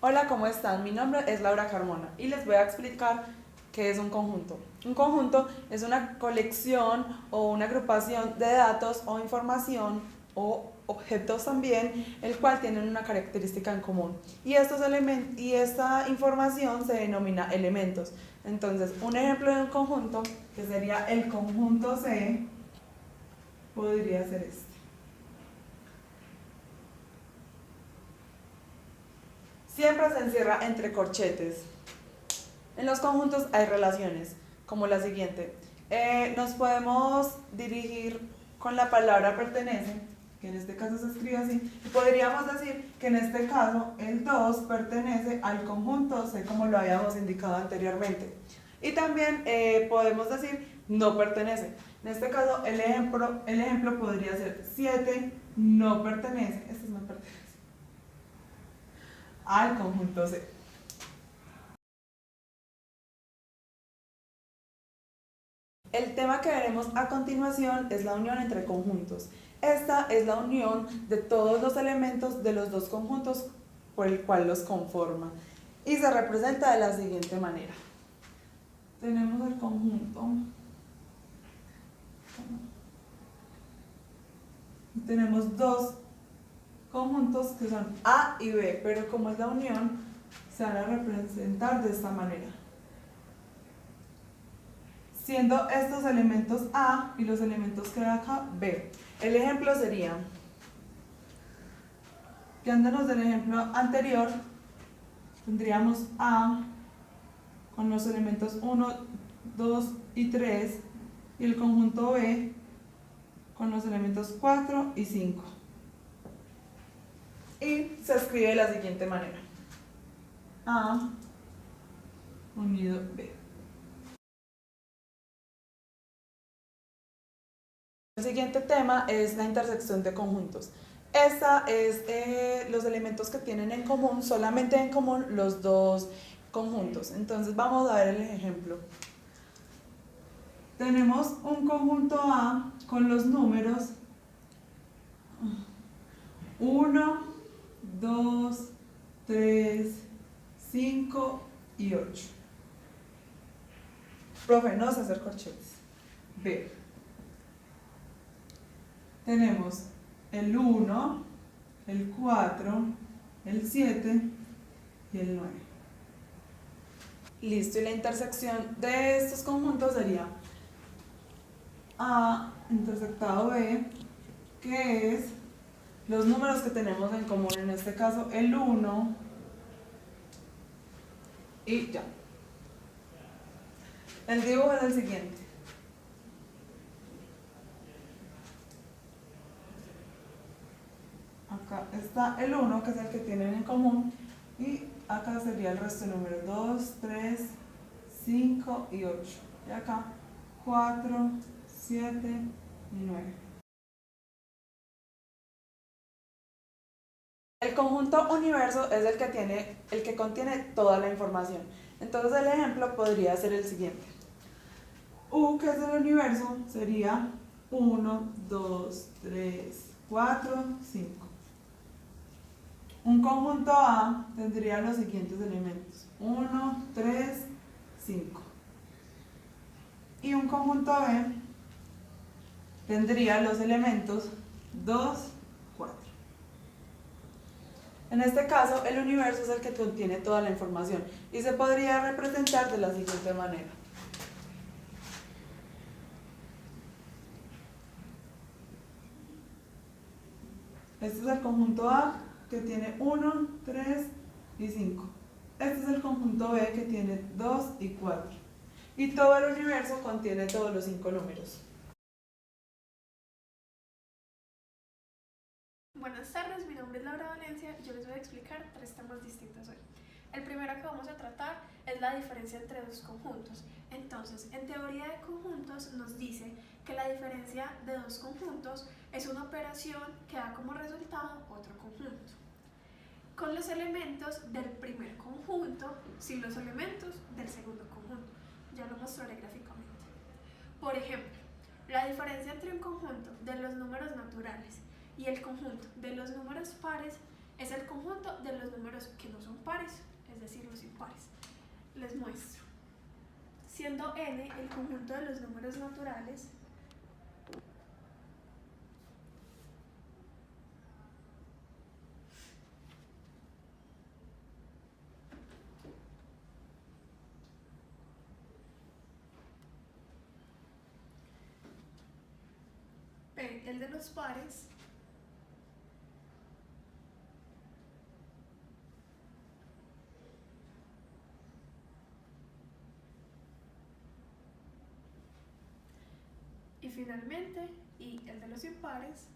Hola, ¿cómo están? Mi nombre es Laura Carmona y les voy a explicar qué es un conjunto. Un conjunto es una colección o una agrupación de datos o información o objetos también, el cual tienen una característica en común. Y esta información se denomina elementos. Entonces, un ejemplo de un conjunto, que sería el conjunto C, podría ser este. Siempre se encierra entre corchetes. En los conjuntos hay relaciones, como la siguiente. Nos podemos dirigir con la palabra pertenece, que en este caso se escribe así, y podríamos decir que en este caso el 2 pertenece al conjunto C, como lo habíamos indicado anteriormente. Y también podemos decir no pertenece. En este caso el ejemplo podría ser 7 no pertenece, este no pertenece al conjunto C. El tema que veremos a continuación es la unión entre conjuntos. Esta es la unión de todos los elementos de los dos conjuntos por el cual los conforma y se representa de la siguiente manera. Tenemos el conjunto y tenemos dos conjuntos que son A y B, pero como es la unión, se van a representar de esta manera, siendo estos elementos A y los elementos que hay acá B. El ejemplo sería, guiándonos del ejemplo anterior, tendríamos A con los elementos 1, 2 y 3 y el conjunto B con los elementos 4 y 5. Y se escribe de la siguiente manera: A unido B. El siguiente tema es la intersección de conjuntos. Esta es los elementos que tienen en común, solamente en común, los dos conjuntos. Entonces vamos a ver el ejemplo. Tenemos un conjunto A con los números 1, 2, 3, 5 y 8. Profe, no sé hacer corchetes. B. Tenemos el 1, el 4, el 7 y el 9. Listo, y la intersección de estos conjuntos sería A intersectado B, que es los números que tenemos en común, en este caso el 1 y ya. El dibujo es el siguiente. Acá está el 1, que es el que tienen en común, y acá sería el resto de números: 2, 3, 5 y 8. Y acá 4, 7 y 9. El conjunto universo es el que contiene toda la información. Entonces el ejemplo podría ser el siguiente. U, que es el universo, sería 1, 2, 3, 4, 5. Un conjunto A tendría los siguientes elementos: 1, 3, 5. Y un conjunto B tendría los elementos 2, 4. En este caso, el universo es el que contiene toda la información y se podría representar de la siguiente manera. Este es el conjunto A, que tiene 1, 3 y 5. Este es el conjunto B, que tiene 2 y 4. Y todo el universo contiene todos los 5 números. Buenas tardes, mi nombre es Laura Valencia y yo les voy a explicar tres temas distintos hoy. El primero que vamos a tratar es la diferencia entre dos conjuntos. Entonces, en teoría de conjuntos nos dice que la diferencia de dos conjuntos es una operación que da como resultado otro conjunto, con los elementos del primer conjunto sin los elementos del segundo conjunto. Ya lo mostraré gráficamente. Por ejemplo, la diferencia entre un conjunto de los números naturales y el conjunto de los números pares es el conjunto de los números que no son pares, es decir, los impares. Les muestro. Siendo n el conjunto de los números naturales, p el de los pares, y finalmente y el de los impares.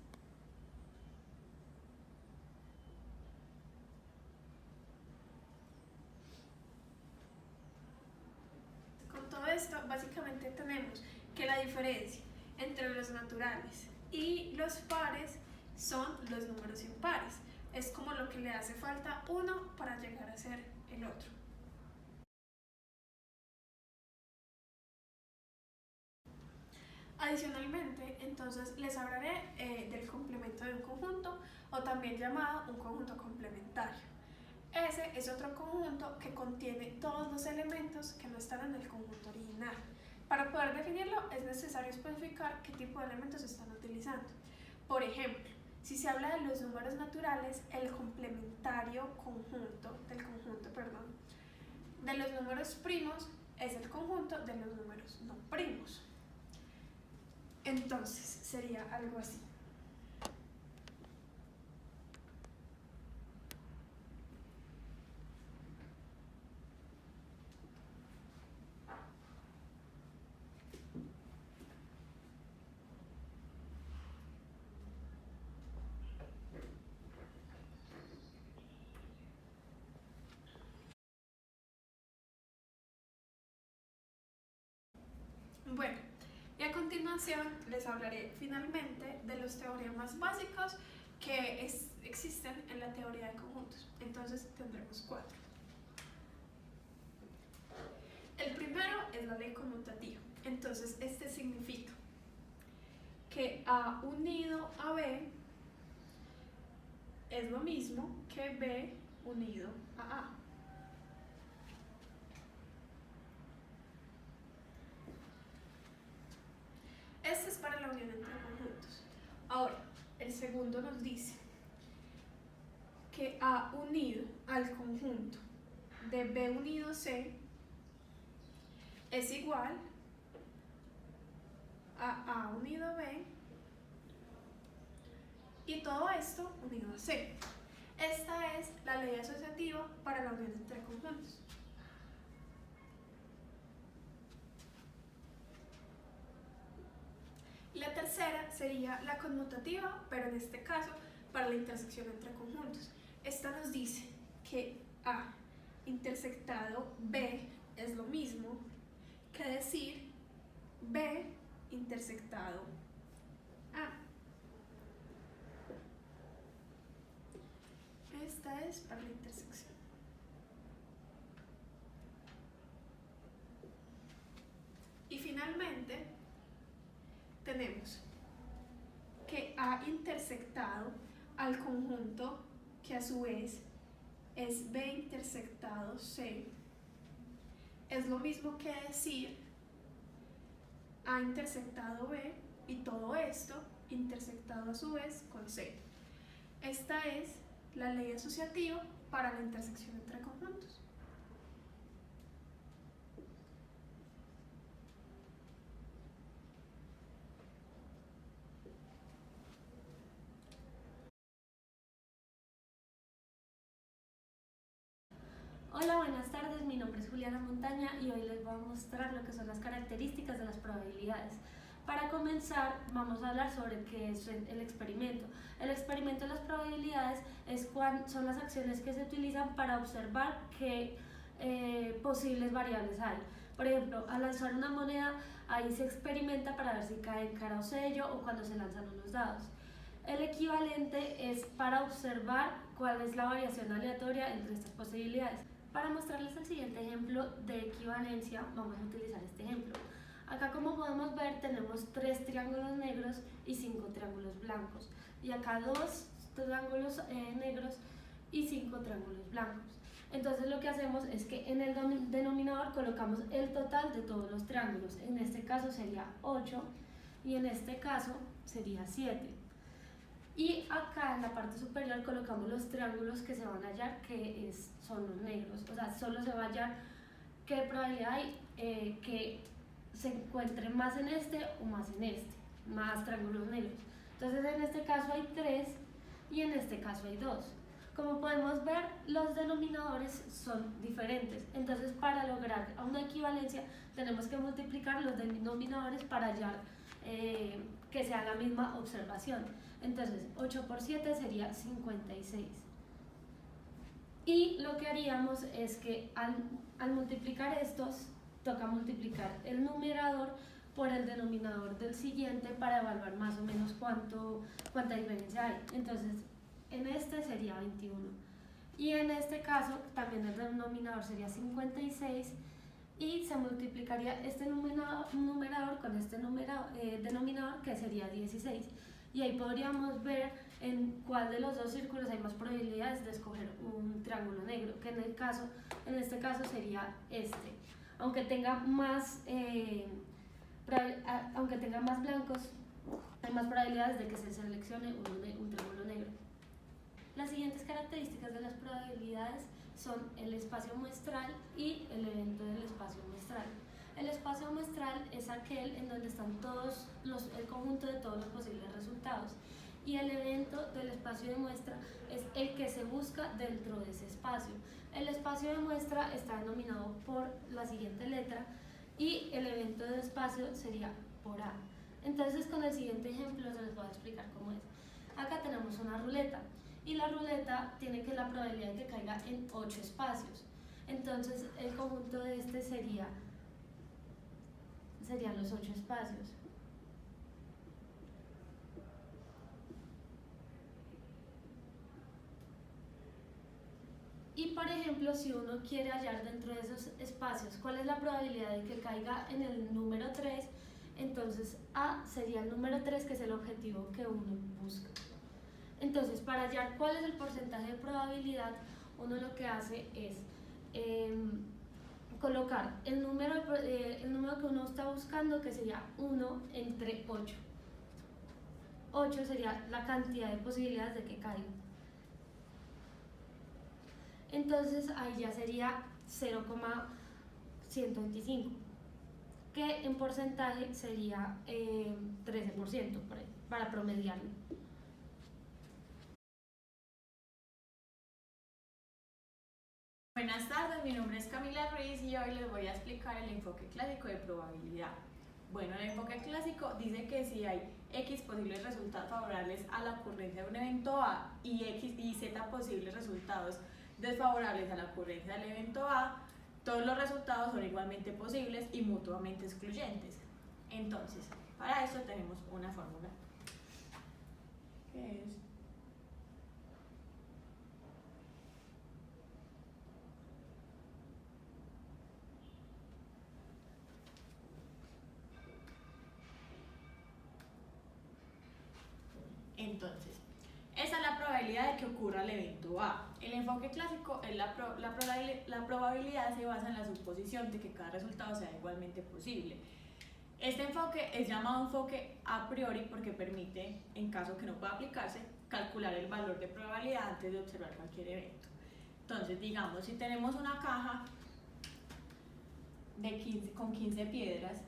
Con todo esto, básicamente tenemos que la diferencia entre los naturales y los pares son los números impares. Es como lo que le hace falta uno para llegar a ser el otro. Adicionalmente, entonces les hablaré del complemento de un conjunto, o también llamado un conjunto complementario. Ese es otro conjunto que contiene todos los elementos que no están en el conjunto original. Para poder definirlo es necesario especificar qué tipo de elementos se están utilizando. Por ejemplo, si se habla de los números naturales, el complementario de los números primos es el conjunto de los números no primos. Entonces sería algo así. Bueno, y a continuación les hablaré finalmente de los teoremas básicos que existen en la teoría de conjuntos. Entonces tendremos 4. El primero es la ley conmutativa. Entonces este significa que A unido a B es lo mismo que B unido a A. Este es para la unión entre conjuntos. Ahora, el segundo nos dice que A unido al conjunto de B unido C es igual a A unido a B y todo esto unido a C. Esta es la ley asociativa para la unión entre conjuntos. La tercera sería la conmutativa, pero en este caso para la intersección entre conjuntos. Esta nos dice que A intersectado B es lo mismo que decir B intersectado A. Esta es para la intersección. Y finalmente tenemos que A intersectado al conjunto, que a su vez es B intersectado C, es lo mismo que decir A intersectado B y todo esto intersectado a su vez con C. Esta es la ley asociativa para la intersección entre conjuntos. Hola, buenas tardes, mi nombre es Juliana Montaña y hoy les voy a mostrar lo que son las características de las probabilidades. Para comenzar, vamos a hablar sobre qué es el experimento. El experimento de las probabilidades son las acciones que se utilizan para observar qué posibles variables hay. Por ejemplo, al lanzar una moneda, ahí se experimenta para ver si cae en cara o sello, o cuando se lanzan unos dados. El equivalente es para observar cuál es la variación aleatoria entre estas posibilidades. Para mostrarles el siguiente ejemplo de equivalencia, vamos a utilizar este ejemplo. Acá, como podemos ver, tenemos 3 triángulos negros y 5 triángulos blancos. Y acá 2 triángulos negros y 5 triángulos blancos. Entonces lo que hacemos es que en el denominador colocamos el total de todos los triángulos. En este caso sería 8 y en este caso sería 7. Y acá en la parte superior colocamos los triángulos que se van a hallar, que son los negros. O sea, solo se va a hallar qué probabilidad hay que se encuentre más en este o más en este, más triángulos negros. Entonces en este caso hay 3 y en este caso hay 2. Como podemos ver, los denominadores son diferentes. Entonces para lograr una equivalencia tenemos que multiplicar los denominadores para hallar que sea la misma observación. Entonces 8 por 7 sería 56. Y lo que haríamos es que al multiplicar estos, toca multiplicar el numerador por el denominador del siguiente para evaluar más o menos cuánta diferencia hay. Entonces en este sería 21 y en este caso también el denominador sería 56 y se multiplicaría este numerador con este denominador, que sería 16, y ahí podríamos ver en cuál de los dos círculos hay más probabilidades de escoger un triángulo negro, que en este caso sería este, aunque tenga más blancos, hay más probabilidades de que se seleccione un triángulo negro. Las siguientes características de las probabilidades son el espacio muestral y el evento del espacio muestral. El espacio muestral es aquel en donde están el conjunto de todos los posibles resultados, y el evento del espacio de muestra es el que se busca dentro de ese espacio. El espacio de muestra está denominado por la siguiente letra y el evento del espacio sería por A. Entonces con el siguiente ejemplo se les voy a explicar cómo es. Acá tenemos una ruleta y la ruleta tiene que la probabilidad de que caiga en 8 espacios. Entonces el conjunto de este serían los 8 espacios. Y por ejemplo, si uno quiere hallar dentro de esos espacios cuál es la probabilidad de que caiga en el número 3, entonces A sería el número 3, que es el objetivo que uno busca. Entonces, para hallar cuál es el porcentaje de probabilidad, uno lo que hace es colocar el número que uno está buscando, que sería 1 entre 8. 8 sería la cantidad de posibilidades de que caiga. Entonces ahí ya sería 0,125, que en porcentaje sería 13% por ahí, para promediarlo. Buenas tardes, mi nombre es Camila Ruiz y hoy les voy a explicar el enfoque clásico de probabilidad. Bueno, el enfoque clásico dice que si hay X posibles resultados favorables a la ocurrencia de un evento A y X y Z posibles resultados desfavorables a la ocurrencia del evento A, todos los resultados son igualmente posibles y mutuamente excluyentes. Entonces, para eso tenemos una fórmula que es entonces, esa es la probabilidad de que ocurra el evento A. El enfoque clásico es la probabilidad se basa en la suposición de que cada resultado sea igualmente posible. Este enfoque es llamado enfoque a priori porque permite, en caso que no pueda aplicarse, calcular el valor de probabilidad antes de observar cualquier evento. Entonces, digamos, si tenemos una caja con 15 piedras,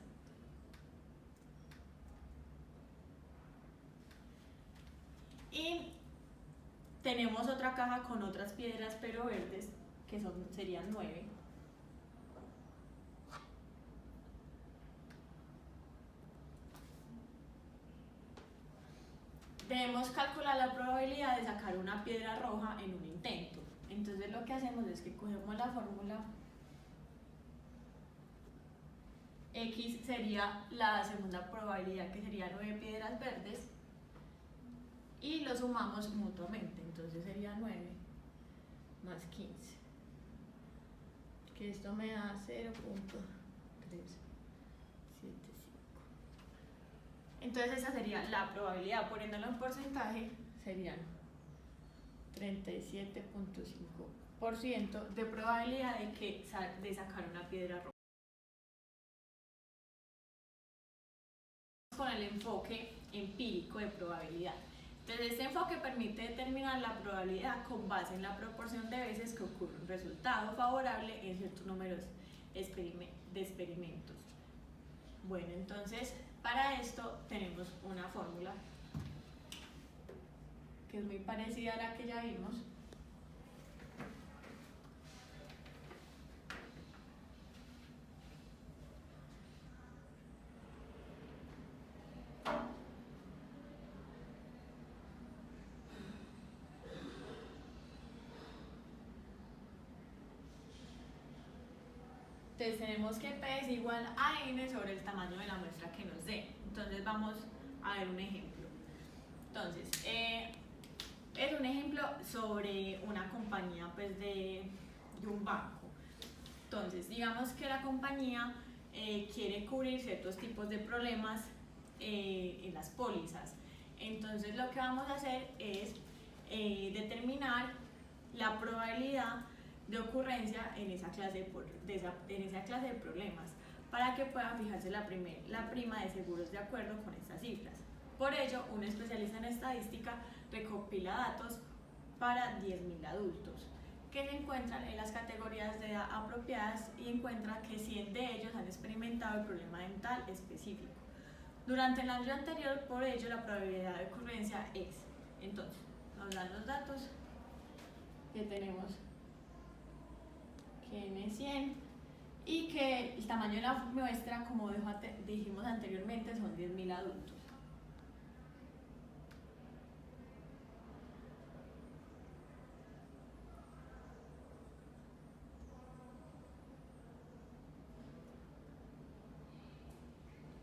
y tenemos otra caja con otras piedras pero verdes, que serían 9. Debemos calcular la probabilidad de sacar una piedra roja en un intento. Entonces lo que hacemos es que cogemos la fórmula. X sería la segunda probabilidad, que sería 9 piedras verdes, y lo sumamos mutuamente. Entonces sería 9 más 15, que esto me da 0.375. Entonces esa sería la probabilidad, poniéndolo en porcentaje serían 37.5% de probabilidad de sacar una piedra roja. Con el enfoque empírico de probabilidad. Entonces, este enfoque permite determinar la probabilidad con base en la proporción de veces que ocurre un resultado favorable en ciertos números de experimentos. Bueno, entonces, para esto tenemos una fórmula que es muy parecida a la que ya vimos. Entonces tenemos que P es igual a N sobre el tamaño de la muestra que nos dé. Entonces vamos a ver un ejemplo. Entonces, es un ejemplo sobre una compañía pues, de un banco. Entonces, digamos que la compañía quiere cubrir ciertos tipos de problemas en las pólizas. Entonces, lo que vamos a hacer es determinar la probabilidad de ocurrencia en esa clase de problemas para que pueda fijarse la prima de seguros de acuerdo con estas cifras. Por ello, un especialista en estadística recopila datos para 10.000 adultos que se encuentran en las categorías de edad apropiadas y encuentra que 100 de ellos han experimentado el problema dental específico. Durante el año anterior, por ello, la probabilidad de ocurrencia es. Entonces, nos dan los datos que tenemos que N100 y que el tamaño de la muestra, como dijimos anteriormente, son 10.000 adultos.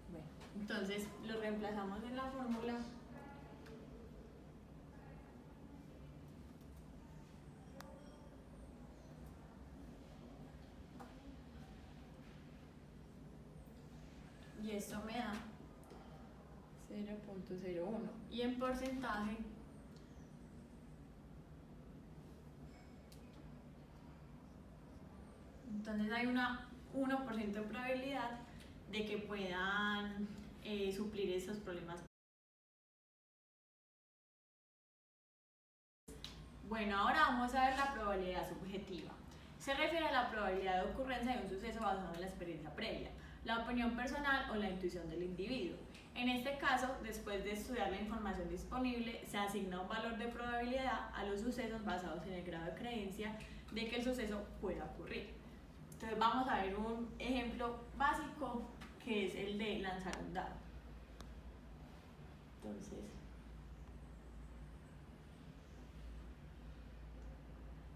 Bueno, entonces lo reemplazamos en la fórmula. Y esto me da 0.01 y en porcentaje entonces hay una 1% de probabilidad de que puedan suplir esos problemas. Bueno, ahora vamos a ver la probabilidad subjetiva. Se refiere a la probabilidad de ocurrencia de un suceso basado en la experiencia previa, la opinión personal o la intuición del individuo. En este caso, después de estudiar la información disponible, se asigna un valor de probabilidad a los sucesos basados en el grado de creencia de que el suceso pueda ocurrir. Entonces vamos a ver un ejemplo básico que es el de lanzar un dado. Entonces,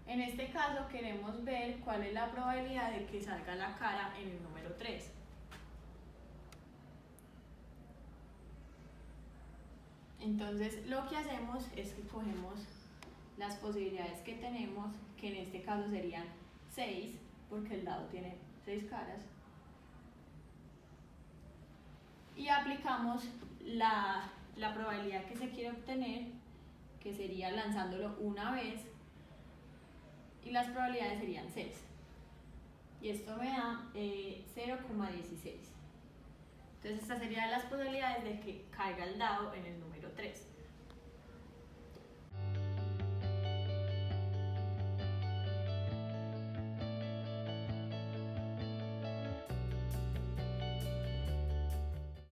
en este caso queremos ver cuál es la probabilidad de que salga la cara en el número 3. Entonces lo que hacemos es que cogemos las posibilidades que tenemos, que en este caso serían 6, porque el dado tiene 6 caras, y aplicamos la probabilidad que se quiere obtener, que sería lanzándolo una vez, y las probabilidades serían 6. Y esto me da 0,16. Entonces estas serían las probabilidades de que caiga el dado en el número 3.